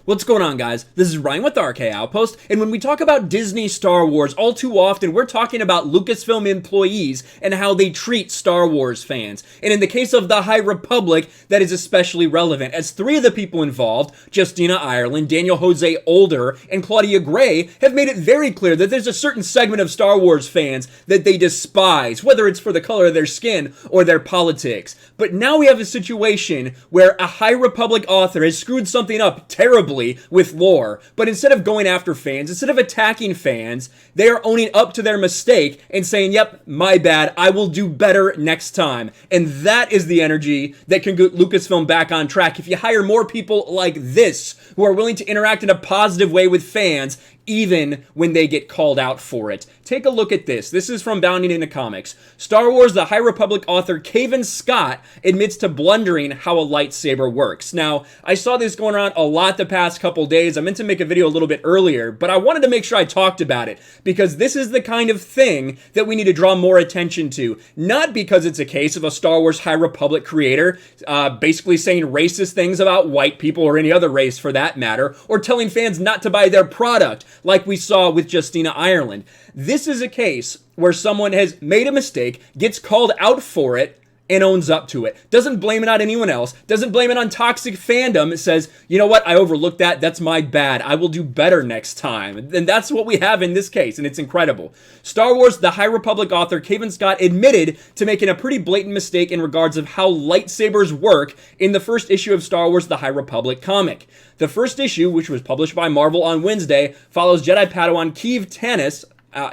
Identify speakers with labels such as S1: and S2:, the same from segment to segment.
S1: What's going on, guys? This is Ryan with RK Outpost, and when we talk about Disney Star Wars, all too often we're talking about Lucasfilm employees and how they treat Star Wars fans. And in the case of the High Republic, that is especially relevant, as three of the people involved, Justina Ireland, Daniel Jose Older, and Claudia Gray, have made it very clear that there's a certain segment of Star Wars fans that they despise, whether it's for the color of their skin or their politics. But now we have a situation where a High Republic author has screwed something up terribly with lore, but instead of going after fans, instead of attacking fans, they are owning up to their mistake and saying, yep, my bad, I will do better next time. And that is the energy that can get Lucasfilm back on track. If you hire more people like this, who are willing to interact in a positive way with fans, even when they get called out for it. Take a look at this. This is from Bounding into Comics. Star Wars The High Republic author Cavan Scott admits to blundering how a lightsaber works. Now, I saw this going around a lot the past couple days. I meant to make a video a little bit earlier, but I wanted to make sure I talked about it, because this is the kind of thing that we need to draw more attention to. Not because it's a case of a Star Wars High Republic creator basically saying racist things about white people or any other race for that matter, or telling fans not to buy their product, like we saw with Justina Ireland. This is a case where someone has made a mistake, gets called out for it, and owns up to it. Doesn't blame it on anyone else. Doesn't blame it on toxic fandom. It says, you know what, I overlooked that. That's my bad. I will do better next time. And that's what we have in this case, and it's incredible. Star Wars The High Republic author Cavan Scott admitted to making a pretty blatant mistake in regards of how lightsabers work in the first issue of Star Wars The High Republic comic. The first issue, which was published by Marvel on Wednesday, follows Jedi Padawan Keeve Tanis,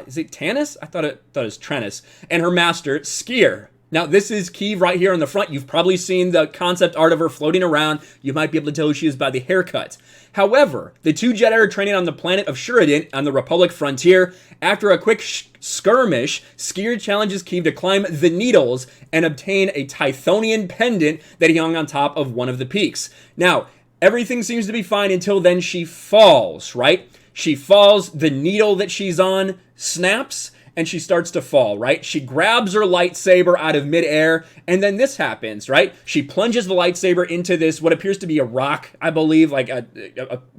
S1: is it Tanis? I thought it was Trennis, and her master, Skier. Now, this is Keeve right here on the front. You've probably seen the concept art of her floating around. You might be able to tell who she is by the haircut. However, the two Jedi are training on the planet of Shuridan on the Republic frontier. After a quick skirmish, Skier challenges Keeve to climb the Needles and obtain a Tythonian pendant that he hung on top of one of the peaks. Now, everything seems to be fine until then she falls, right? She falls, the needle that she's on snaps, and she starts to fall, right? She grabs her lightsaber out of midair, and then this happens, right? She plunges the lightsaber into this, what appears to be a rock, I believe, like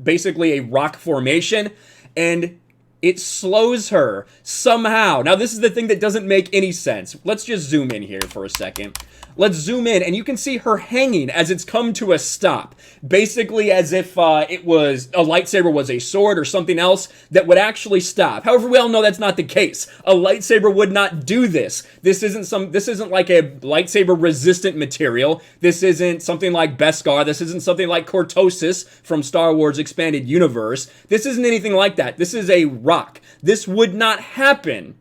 S1: basically a rock formation, and it slows her somehow. Now, this is the thing that doesn't make any sense. Let's just zoom in here for a second. Let's zoom in, and you can see her hanging as it's come to a stop. Basically as if it was a lightsaber was a sword or something else that would actually stop. However, we all know that's not the case. A lightsaber would not do this. This isn't like a lightsaber resistant material. This isn't something like Beskar. This isn't something like Cortosis from Star Wars Expanded Universe. This isn't anything like that. This is a rock. This would not happen.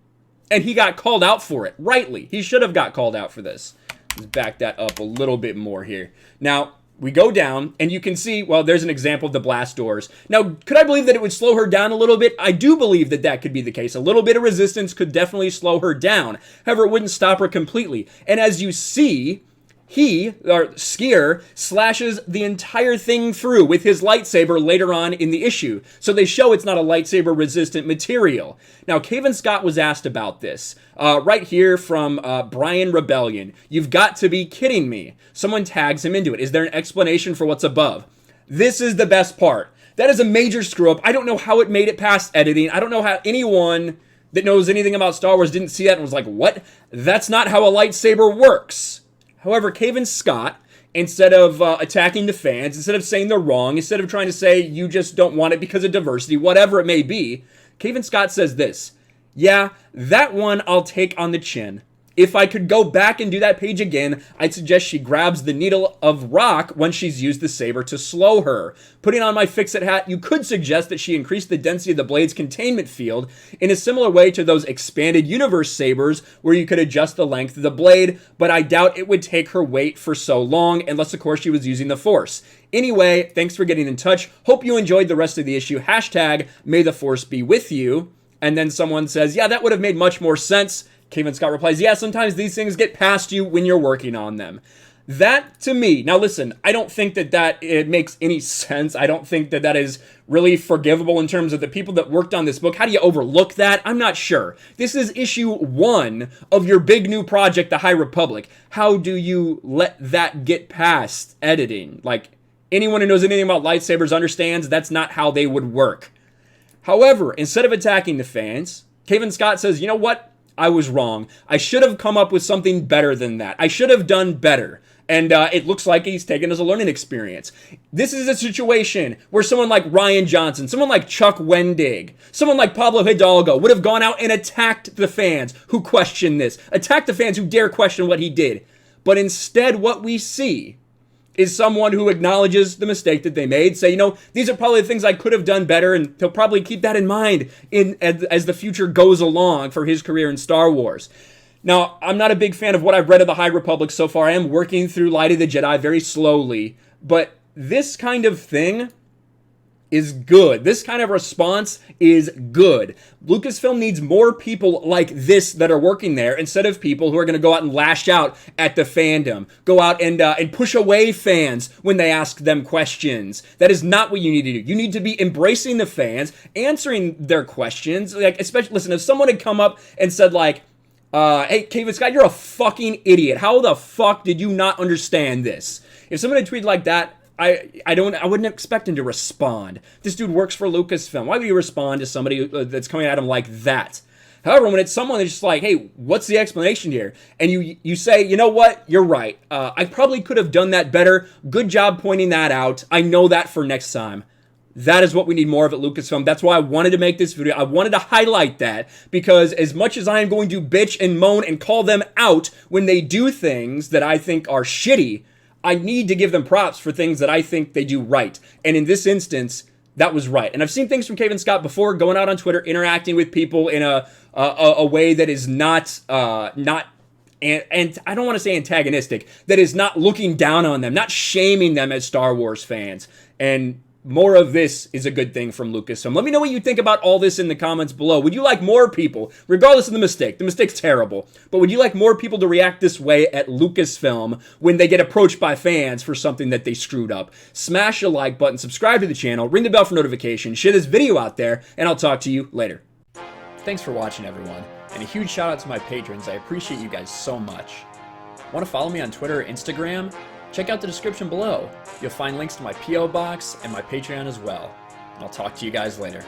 S1: And he got called out for it. Rightly. He should have got called out for this. Let's back that up a little bit more here. Now, we go down, and you can see, well, there's an example of the blast doors. Now, could I believe that it would slow her down a little bit? I do believe that that could be the case. A little bit of resistance could definitely slow her down. However, it wouldn't stop her completely. And as you see, Skier, slashes the entire thing through with his lightsaber later on in the issue. So they show it's not a lightsaber resistant material. Now, Cavan Scott was asked about this. Right here from Brian Rebellion. You've got to be kidding me. Someone tags him into it. Is there an explanation for what's above? This is the best part. That is a major screw up. I don't know how it made it past editing. I don't know how anyone that knows anything about Star Wars didn't see that and was like, what? That's not how a lightsaber works. However, Cavan Scott, instead of attacking the fans, instead of saying they're wrong, instead of trying to say you just don't want it because of diversity, whatever it may be, Cavan Scott says this, yeah, that one I'll take on the chin. If I could go back and do that page again, I'd suggest she grabs the needle of rock when she's used the saber to slow her. Putting on my fix-it hat, you could suggest that she increased the density of the blade's containment field in a similar way to those expanded universe sabers where you could adjust the length of the blade, but I doubt it would take her weight for so long, unless of course she was using the Force. Anyway, thanks for getting in touch. Hope you enjoyed the rest of the issue. Hashtag, may the Force be with you. And then someone says, yeah, that would have made much more sense. Cavan Scott replies, yeah, sometimes these things get past you when you're working on them. That, to me, now listen, I don't think that it makes any sense. I don't think that is really forgivable in terms of the people that worked on this book. How do you overlook that? I'm not sure. This is issue 1 of your big new project, The High Republic. How do you let that get past editing? Like, Anyone who knows anything about lightsabers understands that's not how they would work. However, instead of attacking the fans, Cavan Scott says, you know what? I was wrong. I should have come up with something better than that. I should have done better. And it looks like he's taken as a learning experience. This is a situation where someone like Ryan Johnson, someone like Chuck Wendig, someone like Pablo Hidalgo would have gone out and attacked the fans who question this. Attacked the fans who dare question what he did. But instead, what we see is someone who acknowledges the mistake that they made, say, you know, these are probably the things I could have done better, and he'll probably keep that in mind as the future goes along for his career in Star Wars. Now, I'm not a big fan of what I've read of the High Republic so far. I am working through Light of the Jedi very slowly, but this kind of thing is good. This kind of response is good. Lucasfilm needs more people like this that are working there instead of people who are going to go out and lash out at the fandom, go out and push away fans when they ask them questions. That is not what you need to do. You need to be embracing the fans, answering their questions. Like, especially, listen, if someone had come up and said like, hey, Cavan Scott, you're a fucking idiot. How the fuck did you not understand this? If someone had tweeted like that, I wouldn't expect him to respond. This dude works for Lucasfilm. Why would you respond to somebody that's coming at him like that? However, when it's someone that's just like, hey, what's the explanation here? And you say, you know what? You're right. I probably could have done that better. Good job pointing that out. I know that for next time. That is what we need more of at Lucasfilm. That's why I wanted to make this video. I wanted to highlight that because as much as I am going to bitch and moan and call them out when they do things that I think are shitty, I need to give them props for things that I think they do right. And in this instance, that was right. And I've seen things from Cavan Scott before, going out on Twitter, interacting with people in a way that is not and I don't want to say antagonistic, that is not looking down on them, not shaming them as Star Wars fans. And more of this is a good thing from Lucasfilm. Let me know what you think about all this in the comments below. Would you like more people, regardless of the mistake? The mistake's terrible. But would you like more people to react this way at Lucasfilm when they get approached by fans for something that they screwed up? Smash the like button, subscribe to the channel, ring the bell for notifications, share this video out there, and I'll talk to you later. Thanks for watching, everyone. And a huge shout out to my patrons. I appreciate you guys so much. Want to follow me on Twitter or Instagram? Check out the description below. You'll find links to my P.O. box and my Patreon as well. And I'll talk to you guys later.